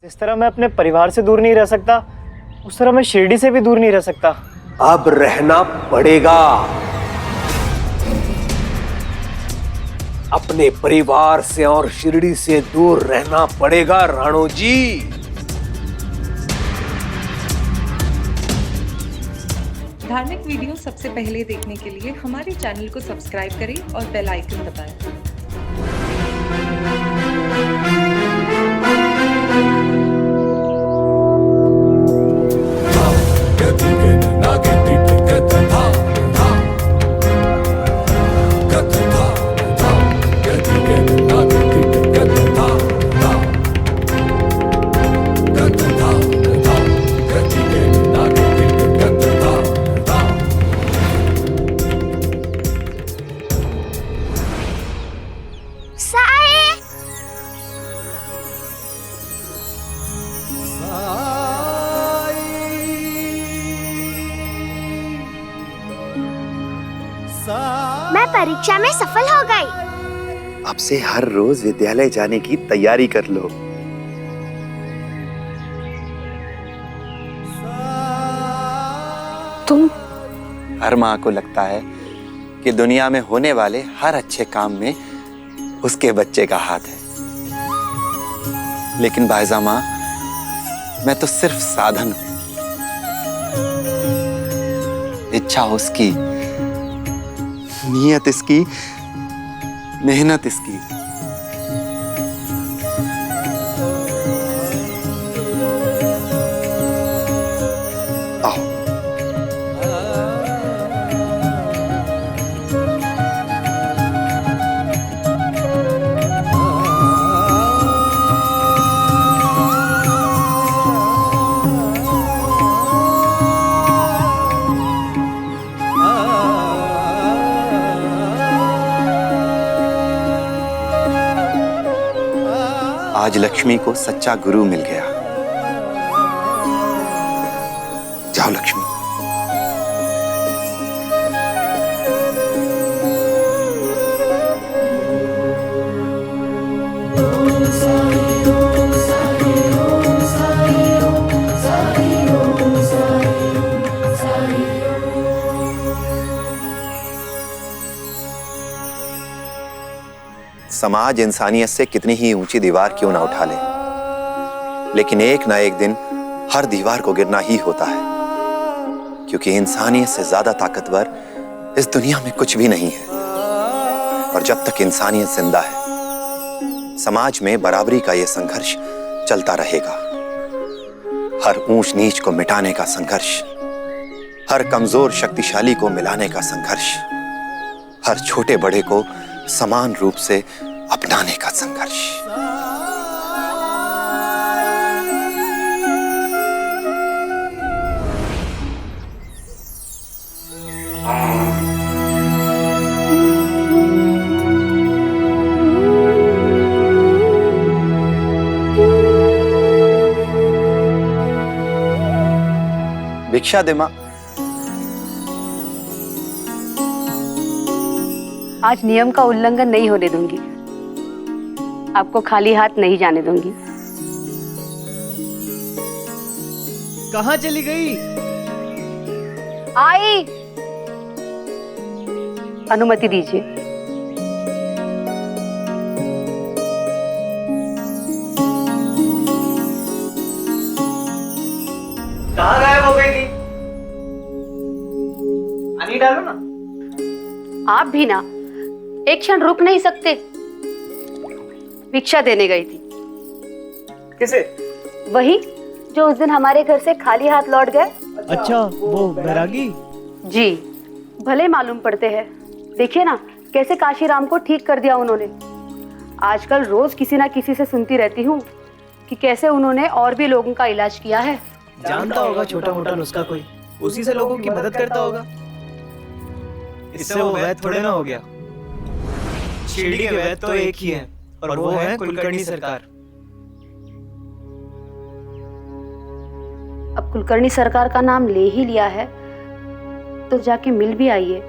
जिस तरह मैं अपने परिवार से दूर नहीं रह सकता, उस तरह मैं शिरडी से भी दूर नहीं रह सकता। अब रहना पड़ेगा। अपने परिवार से और शिरडी से दूर रहना पड़ेगा राणो जी। धार्मिक वीडियो सबसे पहले देखने के लिए हमारे चैनल को सब्सक्राइब करें और बेल आइकन दबाएं। मैं परीक्षा में सफल हो गई। अब से हर रोज विद्यालय जाने की तैयारी कर लो। तुम? हर माँ को लगता है कि दुनिया में होने वाले हर अच्छे काम में उसके बच्चे का हाथ है, लेकिन बायजा माँ, मैं तो सिर्फ साधन हूं। इच्छा उसकी, नियत इसकी, मेहनत इसकी। आओ। आज लक्ष्मी को सच्चा गुरु मिल गया। जाओ लक्ष्मी। समाज इंसानियत से कितनी ही ऊंची दीवार क्यों ना उठा ले, लेकिन एक ना एक दिन हर दीवार को गिरना ही होता है, क्योंकि इंसानियत से ज्यादा ताकतवर इस दुनिया में कुछ भी नहीं है। और जब तक इंसानियत जिंदा है, समाज में बराबरी का यह संघर्ष चलता रहेगा। हर ऊंच नीच को मिटाने का संघर्ष, हर कमजोर शक्तिशाली को मिलाने का संघर्ष, हर छोटे बड़े को समान रूप से अपनाने का संघर्ष। भिक्षा दे मां। आज नियम का उल्लंघन नहीं होने दूंगी। आपको खाली हाथ नहीं जाने दूंगी। कहाँ चली गई? आई। अनुमति दीजिए। कहाँ गायब हो गई थी? पानी डालो ना। आप भी ना एक क्षण रुक नहीं सकते? भिक्षा देने गई थी। किसे? वही जो उस दिन हमारे घर से खाली हाथ लौट गए। अच्छा, वो बैरागी? जी, भले मालूम पड़ते हैं। देखिए ना कैसे काशीराम को ठीक कर दिया उन्होंने। आजकल रोज किसी ना किसी से सुनती रहती हूँ कि कैसे उन्होंने और भी लोगों का इलाज किया है। जानता होगा छोटा मोटा नुस्खा कोई, उसी से लोगों की मदद करता होगा। इससे वो वैद्य थोड़े ना हो गया। शिरडी के वैद्य तो एक ही हैं, और वो है कुलकर्णी सरकार। अब कुलकर्णी सरकार का नाम ले ही लिया है तो जाके मिल भी आइए।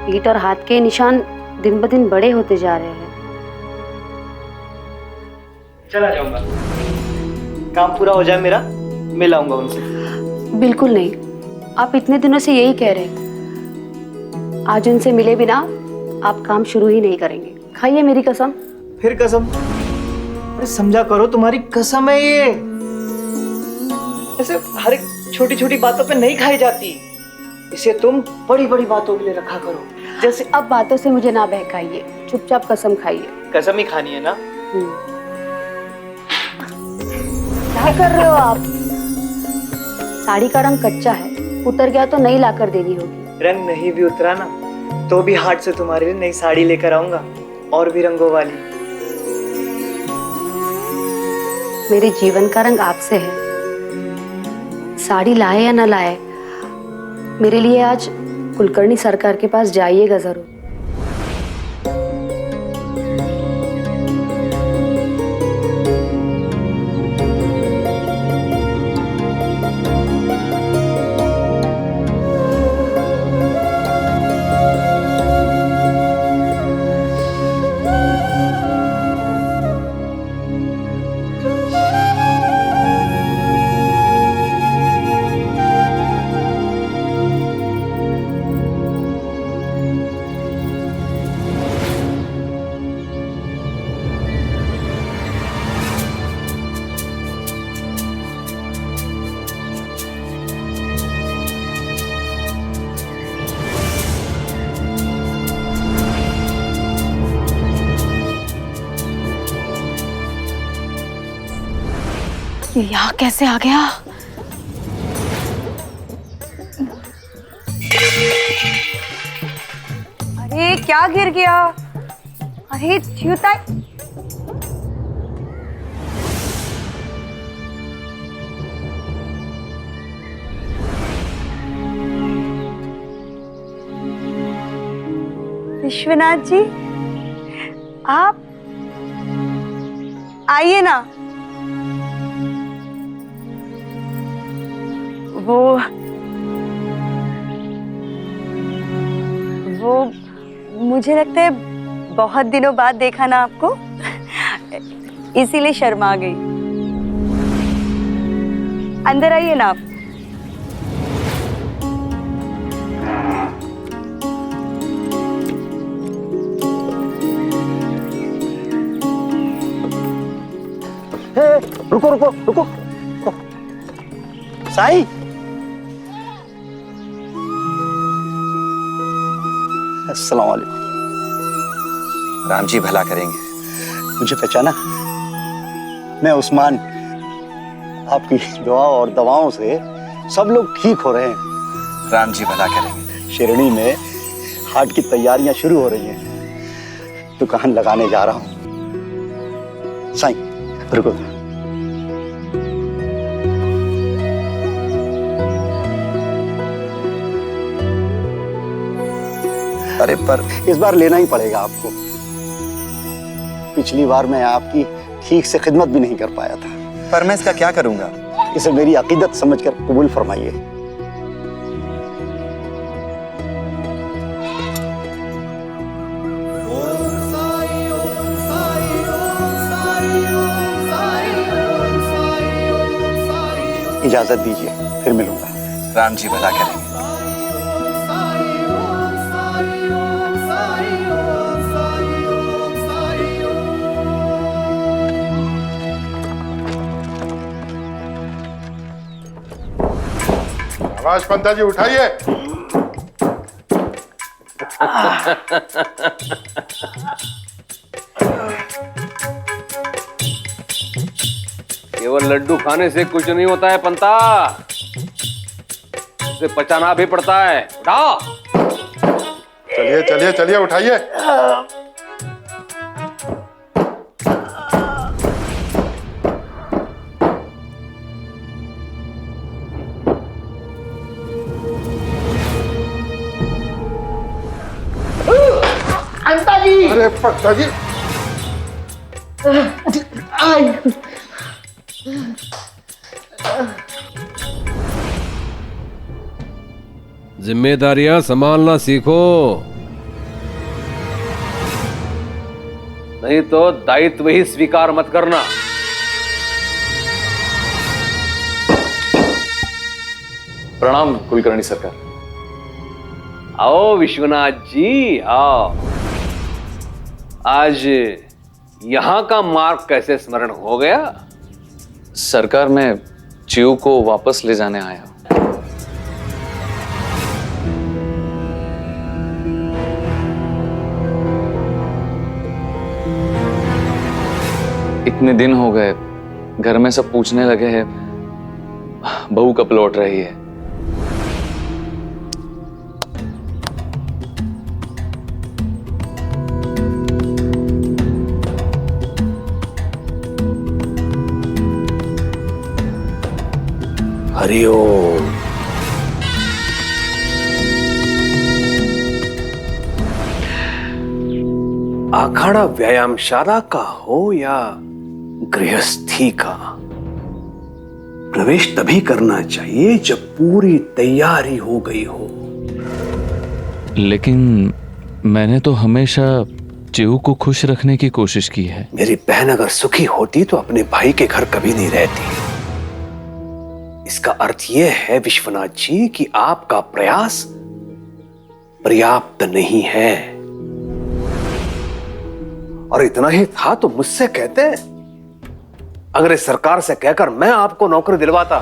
पीठ और हाथ के निशान दिन ब दिन बड़े होते जा रहे हैं। चला जाऊंगा, काम पूरा हो जाए मेरा, मिल आऊंगा उनसे। बिल्कुल नहीं, आप इतने दिनों से यही कह रहे। आज उनसे मिले बिना आप काम शुरू ही नहीं करेंगे। खाइए मेरी कसम। फिर कसम? अरे समझा करो, तुम्हारी कसम है ये। ऐसे हर एक छोटी छोटी बातों पे नहीं खाई जाती, इसे तुम बड़ी बड़ी बातों के लिए रखा करो। जैसे अब बातों से मुझे ना बहकाइए, चुपचाप कसम खाइए। कसम ही खानी है ना? क्या कर रहे हो आप? साड़ी का रंग कच्चा है, उतर गया तो नई लाकर देनी होगी। रंग नहीं भी उतरा ना तो भी हाट से तुम्हारे लिए नई साड़ी लेकर आऊंगा, और भी रंगों वाली। मेरे जीवन का रंग आपसे है। साड़ी लाए या न लाए, मेरे लिए आज कुलकर्णी सरकार के पास जाइएगा जरूर। ये यहाँ कैसे आ गया? अरे क्या गिर गया? अरे च्युता। विश्वनाथ जी, आप आइए ना। वो मुझे लगता है बहुत दिनों बाद देखा ना आपको, इसीलिए शर्मा गई। अंदर आइए ना आप। रुको रुको रुको, साईं। अस्सलाम वालेकुम। राम जी भला करेंगे। मुझे पहचाना? मैं उस्मान। आपकी दुआ और दवाओं से सब लोग ठीक हो रहे हैं। राम जी भला करेंगे। शिरडी में हाट की तैयारियां शुरू हो रही हैं। दुकान लगाने जा रहा हूं। साईं रुको। अरे पर इस बार लेना ही पड़ेगा आपको। पिछली बार मैं आपकी ठीक से खिदमत भी नहीं कर पाया था। पर मैं इसका क्या करूंगा? इसे मेरी अकीदत समझकर कबूल फरमाइए। इजाजत दीजिए, फिर मिलूंगा। राम जी भला करेंगे। आवाज पंता जी उठाइए। केवल लड्डू खाने से कुछ नहीं होता है पंता, उसे पचाना भी पड़ता है। उठाओ। चलिए चलिए चलिए उठाइए। अरे पंता जी। जिम्मेदारियां संभालना सीखो, नहीं तो दायित्व ही स्वीकार मत करना। प्रणाम कुलकर्णी सरकार। आओ विश्वनाथ जी आओ। आज यहां का मार्ग कैसे स्मरण हो गया? सरकार, मैं चिऊ को वापस ले जाने आया हूं। इतने दिन हो गए, घर में सब पूछने लगे हैं बहू कब लौट रही है। हरिओम। अखाड़ा व्यायामशाला का हो या गृहस्थी का, प्रवेश तभी करना चाहिए जब पूरी तैयारी हो गई हो। लेकिन मैंने तो हमेशा चिऊ को खुश रखने की कोशिश की है। मेरी बहन अगर सुखी होती तो अपने भाई के घर कभी नहीं रहती। इसका अर्थ यह है विश्वनाथ जी कि आपका प्रयास पर्याप्त नहीं है। और इतना ही था तो मुझसे कहते, अगर इस सरकार से कहकर मैं आपको नौकरी दिलवाता।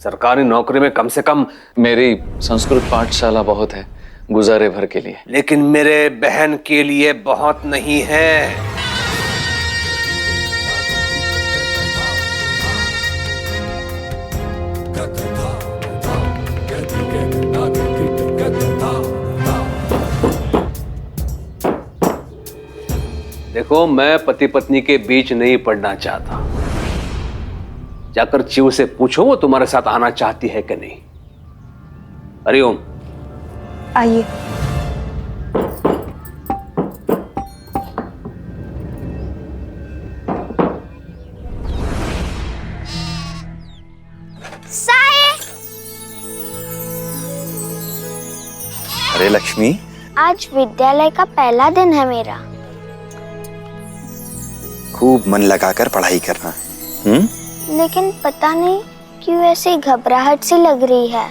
सरकारी नौकरी में कम से कम मेरी संस्कृत पाठशाला बहुत है गुजारे भर के लिए। लेकिन मेरे बहन के लिए बहुत नहीं है। देखो, मैं पति पत्नी के बीच नहीं पड़ना चाहता। जाकर चिऊ से पूछो वो तुम्हारे साथ आना चाहती है कि नहीं। हरिओम। आइए। अरे लक्ष्मी, आज विद्यालय का पहला दिन है मेरा। खूब मन लगाकर पढ़ाई करना। लेकिन पता नहीं क्यों ऐसी घबराहट सी लग रही है।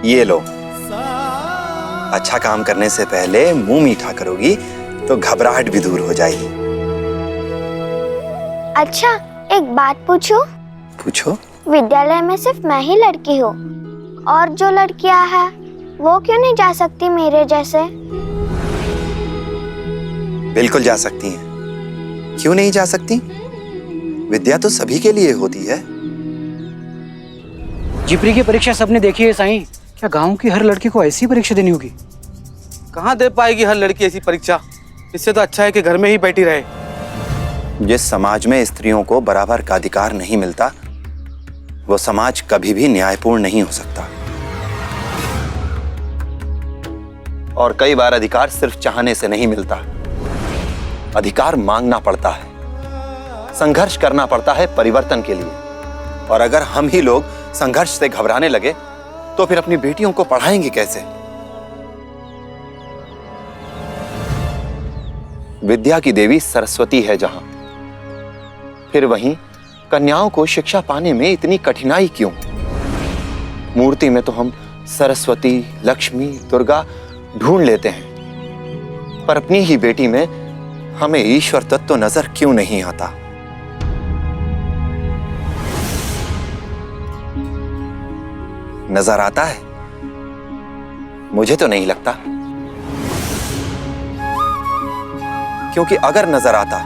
ये लो, अच्छा काम करने से पहले मुंह मीठा करोगी तो घबराहट भी दूर हो जाएगी। अच्छा, एक बात पूछूं? पूछो। विद्यालय में सिर्फ मैं ही लड़की हूँ, और जो लड़कियां हैं वो क्यों नहीं जा सकती मेरे जैसे? बिल्कुल जा सकती हैं। क्यों नहीं जा सकती? विद्या तो सभी के लिए होती है। जीपरी की परीक्षा सबने देखी है साईं। क्या गांव की हर लड़की को ऐसी परीक्षा देनी होगी? कहाँ दे पाएगी हर लड़की ऐसी परीक्षा? इससे तो अच्छा है कि घर में ही बैठी रहे। जिस समाज में स्त्रियों को बराबर का अधिकार नहीं मिलता, वो समाज कभी भी न्यायपूर्ण नहीं हो सकता। और कई बार अधिकार सिर्फ चाहने से नहीं मिलता। अधिकार मांगना पड़ता है, संघर्ष करना पड़ता है परिवर्तन के लिए। और अगर हम ही लोग संघर्ष से घबराने लगे तो फिर अपनी बेटियों को पढ़ाएंगे कैसे? विद्या की देवी सरस्वती है जहां, फिर वहीं कन्याओं को शिक्षा पाने में इतनी कठिनाई क्यों? मूर्ति में तो हम सरस्वती, लक्ष्मी, दुर्गा ढूंढ लेते हैं, पर अपनी ही बेटी में हमें ईश्वर तत्व नजर क्यों नहीं आता? नजर आता है? मुझे तो नहीं लगता। क्योंकि अगर नजर आता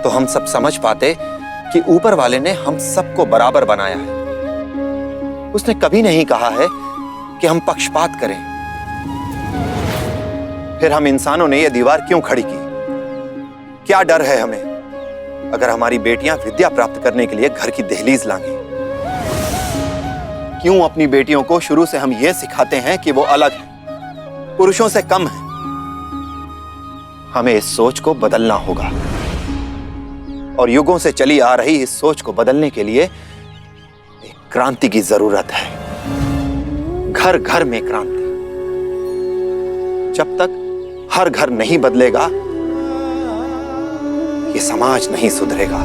तो हम सब समझ पाते कि ऊपर वाले ने हम सबको बराबर बनाया है। उसने कभी नहीं कहा है कि हम पक्षपात करें। फिर हम इंसानों ने यह दीवार क्यों खड़ी की? क्या डर है हमें अगर हमारी बेटियां विद्या प्राप्त करने के लिए घर की दहलीज लांगी? क्यों अपनी बेटियों को शुरू से हम यह सिखाते हैं कि वो अलग है, पुरुषों से कम है? हमें इस सोच को बदलना होगा, और युगों से चली आ रही इस सोच को बदलने के लिए एक क्रांति की जरूरत है। घर घर में क्रांति। जब तक हर घर नहीं बदलेगा ये समाज नहीं सुधरेगा।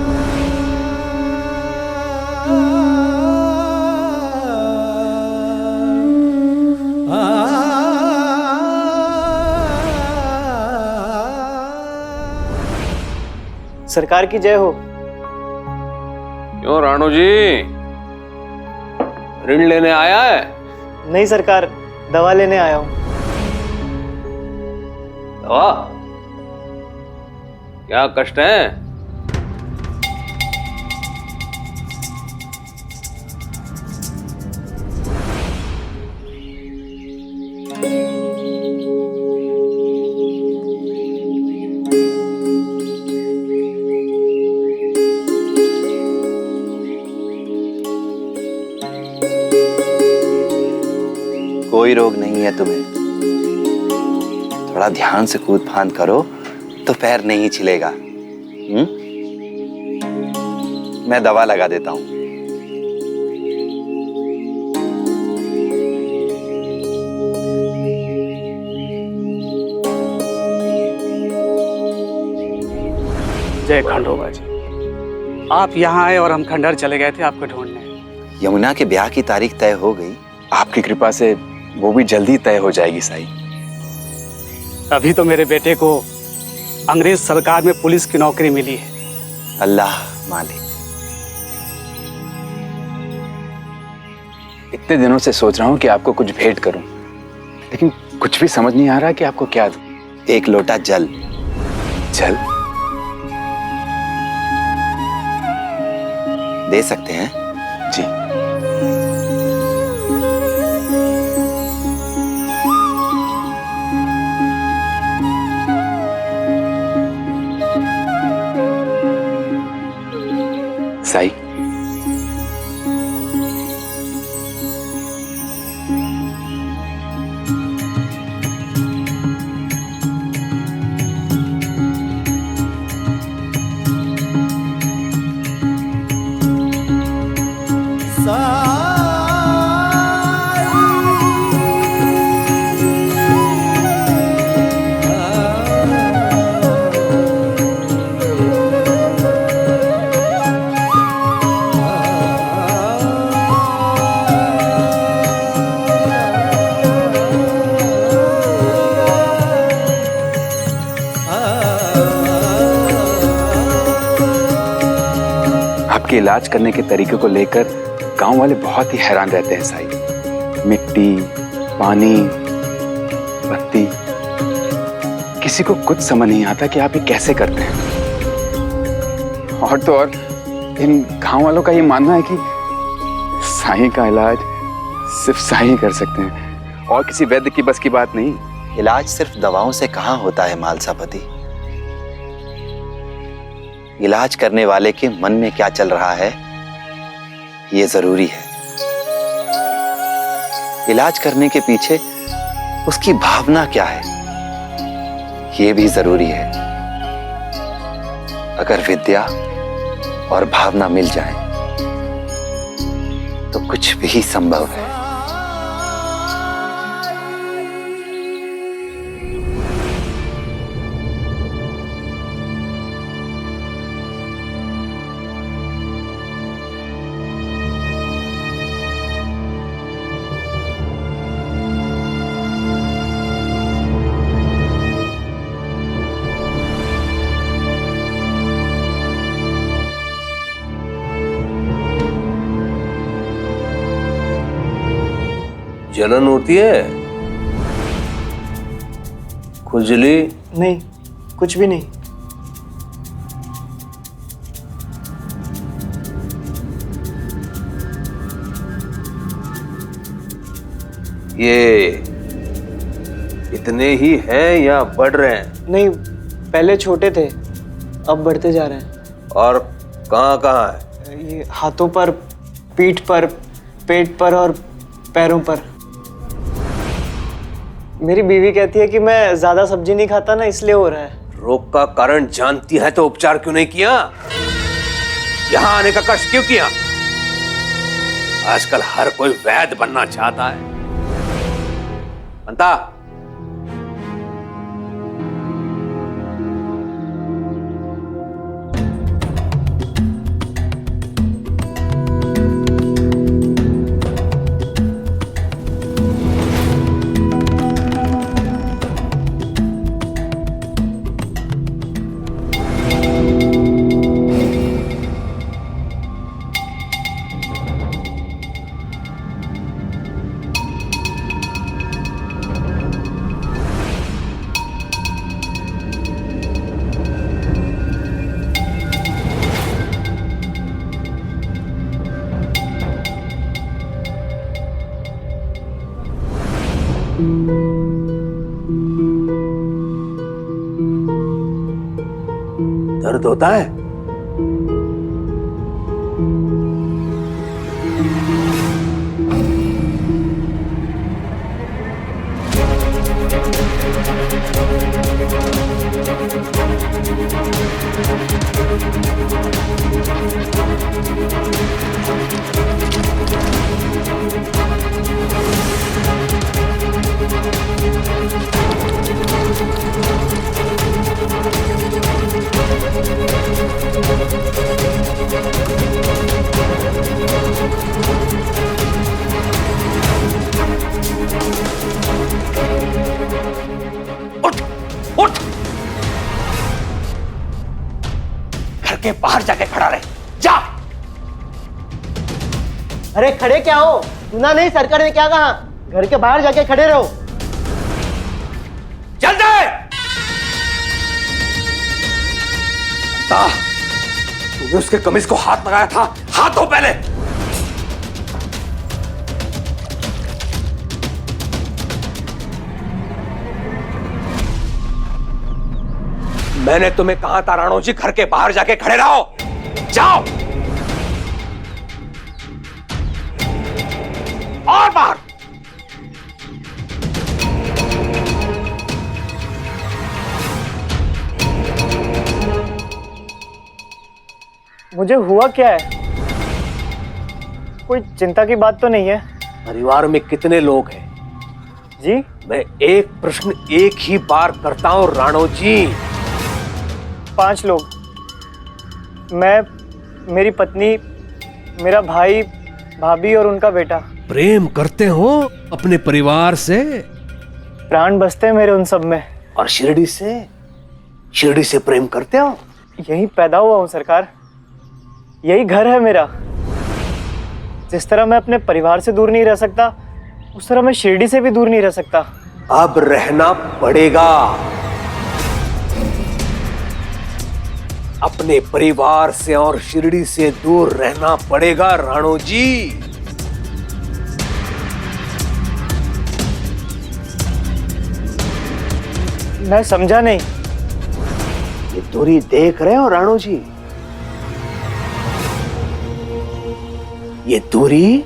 सरकार की जय हो। क्यों राणू जी, ऋण लेने आया है? नहीं सरकार, दवा लेने आया हूँ। दवा? क्या कष्ट है? कोई रोग नहीं है तुम्हें। थोड़ा ध्यान से कूद फांद करो तो पैर नहीं छिलेगा। मैं दवा लगा देता हूं। जय खंडोबा जी, आप यहाँ आए और हम खंडहर चले गए थे आपको ढूंढने। यमुना के ब्याह की तारीख तय हो गई। आपकी कृपा से वो भी जल्दी तय हो जाएगी साईं। अभी तो मेरे बेटे को अंग्रेज सरकार में पुलिस की नौकरी मिली है। अल्लाह मालिक। इतने दिनों से सोच रहा हूँ कि आपको कुछ भेंट करूं, लेकिन कुछ भी समझ नहीं आ रहा कि आपको क्या दूं। एक लोटा जल। जल दे सकते हैं? जी। साईं, आपके इलाज करने के तरीके को लेकर गांव वाले बहुत ही हैरान रहते हैं साईं। मिट्टी, पानी, बत्ती, किसी को कुछ समझ नहीं आता कि आप ये कैसे करते हैं। और तो और इन गांव वालों का ये मानना है कि साईं का इलाज सिर्फ साईं कर सकते हैं और किसी वैद्य की बस की बात नहीं। इलाज सिर्फ दवाओं से कहाँ होता है मालसापति। इलाज करने वाले के मन में क्या चल रहा है ये जरूरी है। इलाज करने के पीछे उसकी भावना क्या है ये भी जरूरी है। अगर विद्या और भावना मिल जाए तो कुछ भी संभव है। जलन होती है? खुजली? नहीं, कुछ भी नहीं। ये इतने ही हैं या बढ़ रहे हैं? नहीं, पहले छोटे थे, अब बढ़ते जा रहे हैं। और कहाँ कहाँ है? ये हाथों पर, पीठ पर, पेट पर और पैरों पर। मेरी बीवी कहती है कि मैं ज्यादा सब्जी नहीं खाता ना, इसलिए हो रहा है। रोग का कारण जानती है तो उपचार क्यों नहीं किया? यहां आने का कष्ट क्यों किया? आजकल हर कोई वैद्य बनना चाहता है। बनता? दर्द होता है? बाहर जाके खड़ा रहे, जा। अरे खड़े क्या हो? सुना नहीं सरकार ने क्या कहा? घर के बाहर जाके खड़े रहो। चल जाए। तूने उसके कमीज को हाथ लगाया था, हाथ धो पहले। मैंने तुम्हें कहा था राणो जी, घर के बाहर जाके खड़े रहो, जाओ। और बाहर। मुझे हुआ क्या है? कोई चिंता की बात तो नहीं है? परिवार में कितने लोग हैं जी? मैं एक प्रश्न एक ही बार करता हूं राणो जी। 5 लोग। मैं, मेरी पत्नी, मेरा भाई, भाभी और उनका बेटा। प्रेम करते हो अपने परिवार से? प्राण बसते हैं मेरे उन सब में। और शिरडी से? शिरडी से प्रेम करते हो? यही पैदा हुआ हूँ सरकार, यही घर है मेरा। जिस तरह मैं अपने परिवार से दूर नहीं रह सकता, उस तरह मैं शिरडी से भी दूर नहीं रह सकता। अब रहना पड़ेगा। अपने परिवार से और शिरडी से दूर रहना पड़ेगा राणो जी। मैं समझा नहीं। ये दूरी देख रहे हो राणो जी? ये दूरी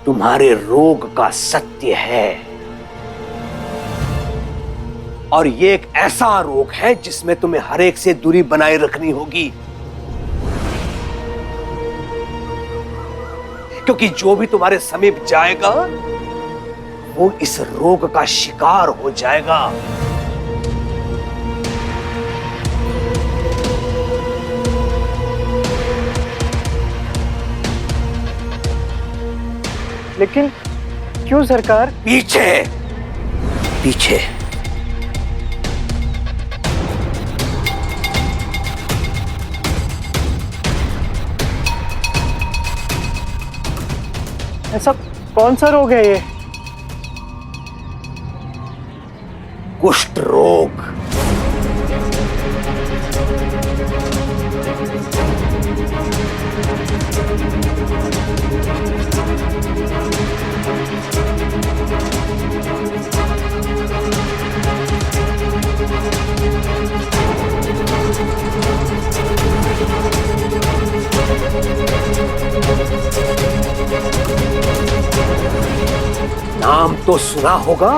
तुम्हारे रोग का सत्य है। और ये एक ऐसा रोग है जिसमें तुम्हें हर एक से दूरी बनाए रखनी होगी, क्योंकि जो भी तुम्हारे समीप जाएगा वो इस रोग का शिकार हो जाएगा। लेकिन क्यों सरकार? पीछे पीछे। ऐसा कौन सा रोग है ये? कुष्ठ रोग। नाम तो सुना होगा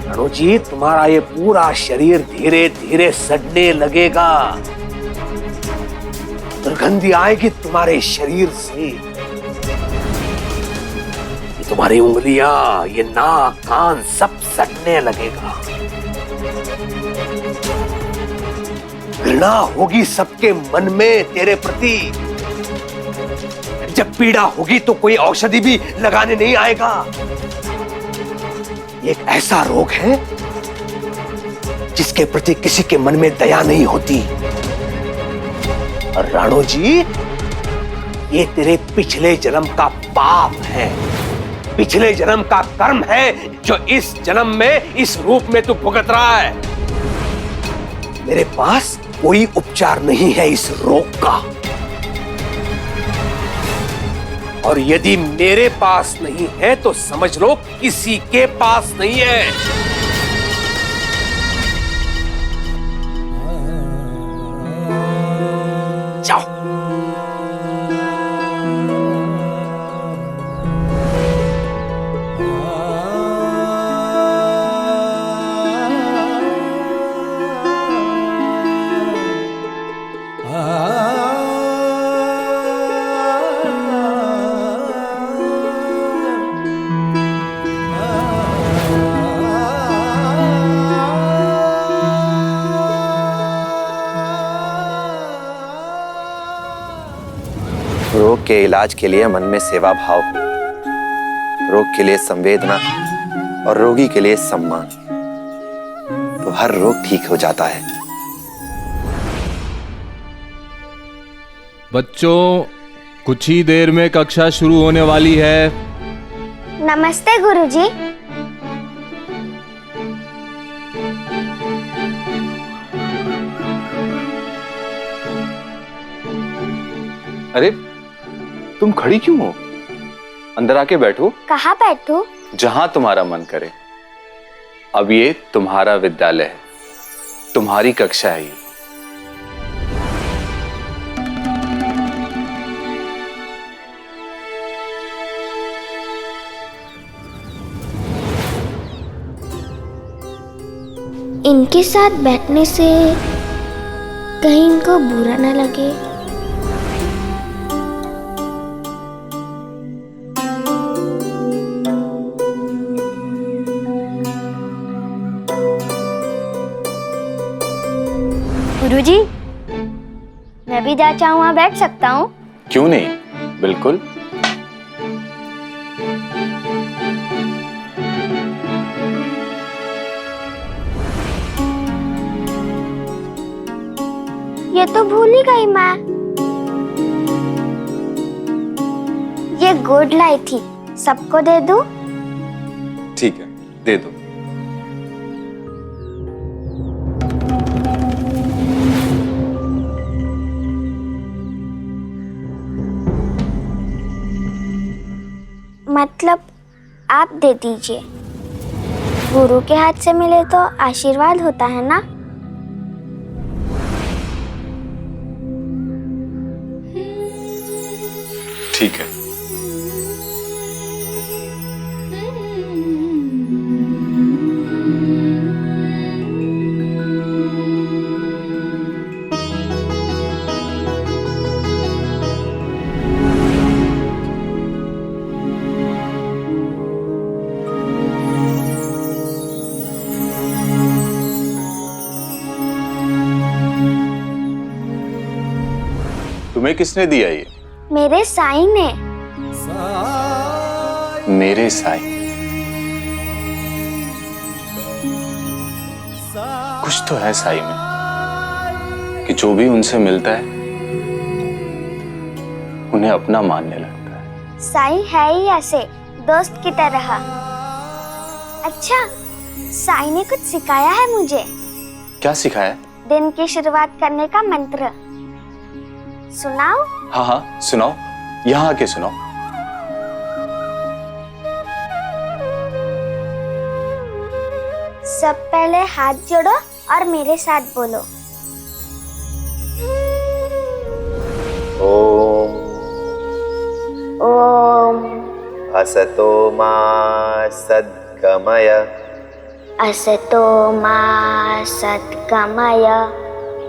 राणो जी। तुम्हारा ये पूरा शरीर धीरे धीरे सड़ने लगेगा। दुर्गंधी आएगी तुम्हारे शरीर से। ये तुम्हारी उंगलियां, ये नाक, कान सब सड़ने लगेगा। घृणा होगी सबके मन में तेरे प्रति। जब पीड़ा होगी तो कोई औषधि भी लगाने नहीं आएगा। एक ऐसा रोग है जिसके प्रति किसी के मन में दया नहीं होती। और राणो जी, ये तेरे पिछले जन्म का पाप है, पिछले जन्म का कर्म है, जो इस जन्म में इस रूप में तू भुगत रहा है। मेरे पास कोई उपचार नहीं है इस रोग का, और यदि मेरे पास नहीं है तो समझ लो किसी के पास नहीं है। रोग के इलाज के लिए मन में सेवा भाव हो, रोग के लिए संवेदना और रोगी के लिए सम्मान, तो हर रोग ठीक हो जाता है। बच्चों, कुछ ही देर में कक्षा शुरू होने वाली है। नमस्ते गुरुजी। अरे तुम खड़ी क्यों हो? अंदर आके बैठो। कहाँ बैठूं? जहां तुम्हारा मन करे। अब ये तुम्हारा विद्यालय है, तुम्हारी कक्षा है ये। इनके साथ बैठने से कहीं इनको बुरा न लगे। गुरुजी, मैं भी जहाँ चाहूँ वहाँ बैठ सकता हूँ? क्यों नहीं, बिल्कुल। ये तो भूल ही गई मैं। ये गुड लाई थी, सबको दे दूं? ठीक है, दे दो। मतलब आप दे दीजिए। गुरु के हाथ से मिले तो आशीर्वाद होता है ना। ठीक है। तुम्हें किसने दिया ये? मेरे साईं ने। मेरे साईं? कुछ तो है साईं में कि जो भी उनसे मिलता है उन्हें अपना मानने लगता है। साईं है ही ऐसे, दोस्त की तरह। अच्छा, साईं ने कुछ सिखाया है मुझे। क्या सिखाया? दिन की शुरुआत करने का मंत्र। सुनाओ? हाँ हाँ, सुनाओ। यहाँ आके सुनाओ। सब पहले हाथ जोड़ो और मेरे साथ बोलो। ओम ओम असतो मा सद्गमय असतो मा सद्गमय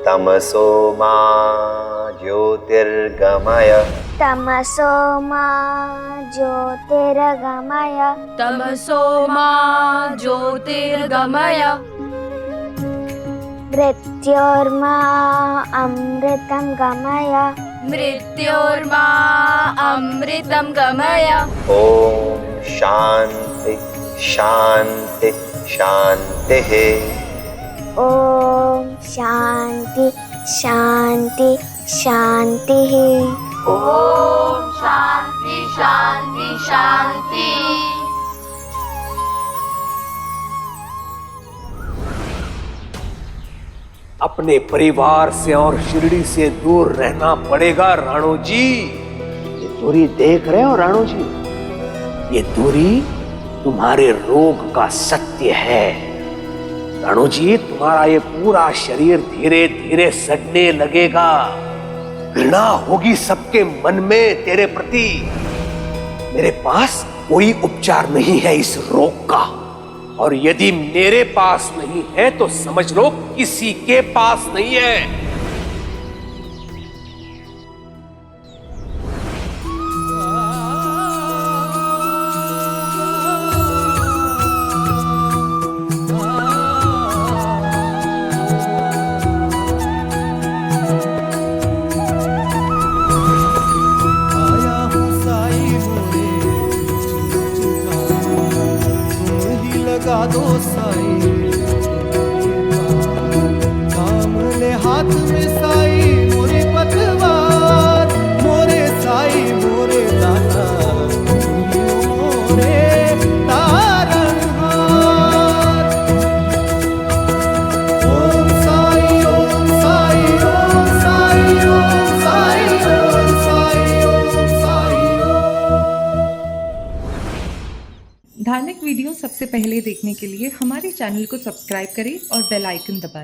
तमसो मा ज्योतिर्गमय तमसो मा ज्योतिर्गमय तमसो मा ज्योतिर्गमय मृत्योर्मा अमृतं गमय मृत्योर्मा अमृतं गमय। ओम शांति शांति शांतिः। ओम शांति शांति शांतिः। ओम शांति शांति शांति। अपने परिवार से और शिरडी से दूर रहना पड़ेगा राणो जी। ये दूरी देख रहे हो राणो जी? ये दूरी तुम्हारे रोग का सत्य है। राणो जी, तुम्हारा ये पूरा शरीर धीरे धीरे सड़ने लगेगा। घृणा होगी सबके मन में तेरे प्रति। मेरे पास कोई उपचार नहीं है इस रोग का, और यदि मेरे पास नहीं है तो समझ लो किसी के पास नहीं है। दो साई थाम ले हाथ में साई मोरी पतवार मोरे साई मोरे दाता मोरे तारणहार ओम साई ओम साई ओम साई ओम साई ओम साई ओम साई धार्मिक वीडियो सबसे पहले देखने के लिए हमारे चैनल को सब्सक्राइब करें और बेल आइकन दबाएं।